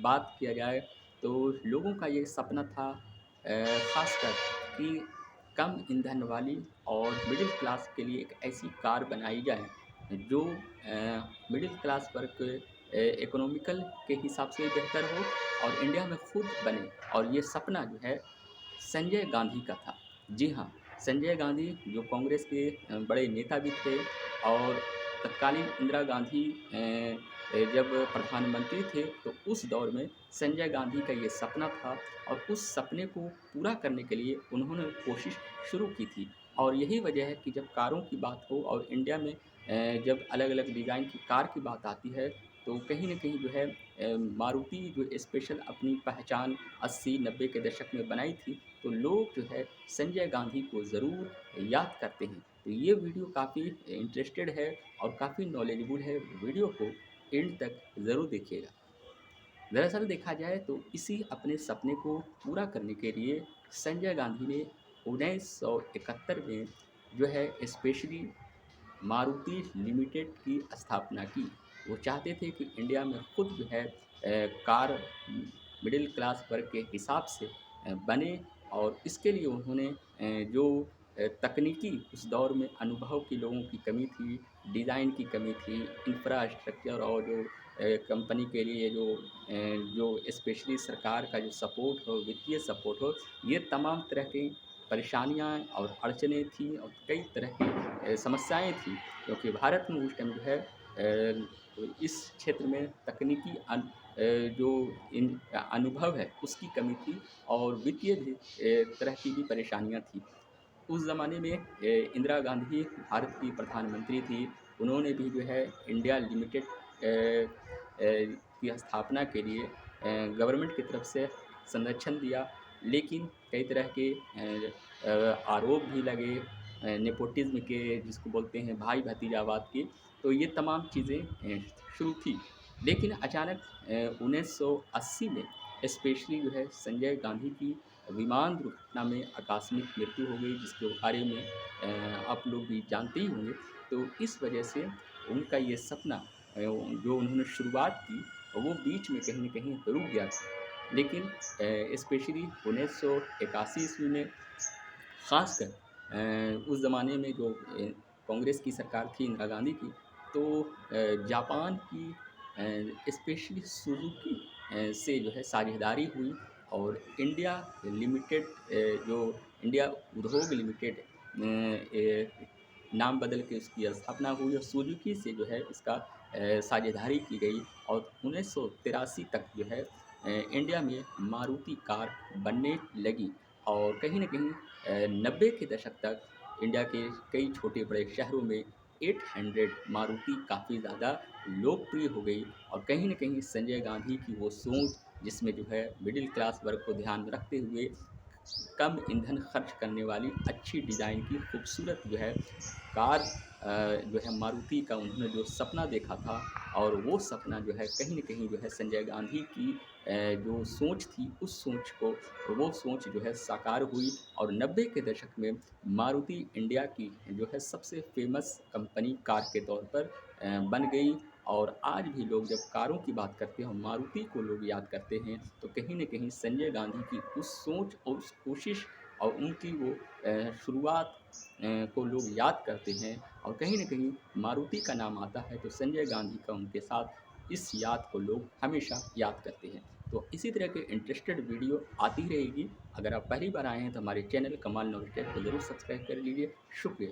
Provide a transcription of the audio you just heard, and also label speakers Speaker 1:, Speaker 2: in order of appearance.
Speaker 1: बात किया जाए तो लोगों का ये सपना था ख़ासकर कि कम ईंधन वाली और मिडिल क्लास के लिए एक ऐसी कार बनाई जाए जो मिडिल क्लास वर्ग के इकोनॉमिकल के हिसाब से बेहतर हो और इंडिया में खुद बने। और ये सपना जो है संजय गांधी का था। जी हाँ, संजय गांधी जो कांग्रेस के बड़े नेता भी थे और तत्कालीन इंदिरा गांधी जब प्रधानमंत्री थे तो उस दौर में संजय गांधी का ये सपना था और उस सपने को पूरा करने के लिए उन्होंने कोशिश शुरू की थी। और यही वजह है कि जब कारों की बात हो और इंडिया में जब अलग-अलग डिज़ाइन की कार की बात आती है तो कहीं न कहीं जो है मारुति जो स्पेशल अपनी पहचान 80-90 के दशक में बनाई थी, तो लोग जो है संजय गांधी को ज़रूर याद करते हैं। तो ये वीडियो काफ़ी इंटरेस्टेड है और काफ़ी नॉलेजेबल है, वीडियो को एंड तक ज़रूर देखिएगा। दरअसल देखा जाए तो इसी अपने सपने को पूरा करने के लिए संजय गांधी ने 1971 में जो है स्पेशली मारुति लिमिटेड की स्थापना की। वो चाहते थे कि इंडिया में खुद जो है कार मिडिल क्लास वर्ग के हिसाब से बने और इसके लिए उन्होंने जो तकनीकी उस दौर में अनुभव की लोगों की कमी थी, डिज़ाइन की कमी थी, इंफ्रास्ट्रक्चर और जो कंपनी के लिए जो स्पेशली सरकार का जो सपोर्ट हो, वित्तीय सपोर्ट हो, ये तमाम तरह की परेशानियाँ और अड़चनें थीं और कई तरह की समस्याएँ थीं। क्योंकि भारत में उस टाइम जो है इस क्षेत्र में तकनीकी जो अनुभव है उसकी कमी थी और वित्तीय भी तरह की भी परेशानियाँ थी। उस ज़माने में इंदिरा गांधी भारत की प्रधानमंत्री थी। उन्होंने भी जो है इंडिया लिमिटेड की स्थापना के लिए गवर्नमेंट की तरफ से संरक्षण दिया। लेकिन कई तरह के आरोप भी लगे नेपोटिज़्म के जिसको बोलते हैं भाई भतीजावाद के। तो ये तमाम चीज़ें शुरू थी। लेकिन अचानक 1980 में स्पेशली जो है संजय गांधी की विमान दुर्घटना में आकस्मिक मृत्यु हो गई जिसके बारे में आप लोग भी जानते ही होंगे। तो इस वजह से उनका ये सपना जो उन्होंने शुरुआत की वो बीच में कहीं न कहीं रुक गया था। लेकिन स्पेशली 1981 ईस्वी में ख़ासकर उस ज़माने में जो कांग्रेस की सरकार थी इंदिरा गांधी की, तो जापान की स्पेशली सुज़ुकी से जो है साझेदारी हुई और इंडिया लिमिटेड जो इंडिया उद्योग लिमिटेड नाम बदल के उसकी स्थापना हुई और सुज़ुकी से जो है इसका साझेदारी की गई और 1983 तक जो है इंडिया में मारुति कार बनने लगी। और कहीं न कहीं 90 के दशक तक इंडिया के कई छोटे-बड़े शहरों में 800 मारुति काफ़ी ज़्यादा लोकप्रिय हो गई और कहीं न कहीं संजय गांधी की वो सोच जिसमें जो है मिडिल क्लास वर्ग को ध्यान में रखते हुए कम ईंधन खर्च करने वाली अच्छी डिज़ाइन की खूबसूरत जो है कार जो है मारुति का उन्होंने जो सपना देखा था और वो सपना जो है कहीं न कहीं जो है संजय गांधी की जो सोच थी उस सोच को वो सोच जो है साकार हुई और 90 के दशक में मारुति इंडिया की जो है सबसे फेमस कंपनी कार के तौर पर बन गई। और आज भी लोग जब कारों की बात करते हैं और मारुति को लोग याद करते हैं तो कहीं न कहीं संजय गांधी की उस सोच और उस कोशिश और उनकी वो शुरुआत को लोग याद करते हैं और कहीं न कहीं मारुति का नाम आता है तो संजय गांधी का उनके साथ इस याद को लोग हमेशा याद करते हैं। तो इसी तरह के इंटरेस्टेड वीडियो आती रहेगी। अगर आप पहली बार आए हैं तो हमारे चैनल कमाल नॉलेज टेक को ज़रूर सब्सक्राइब कर लीजिए। शुक्रिया।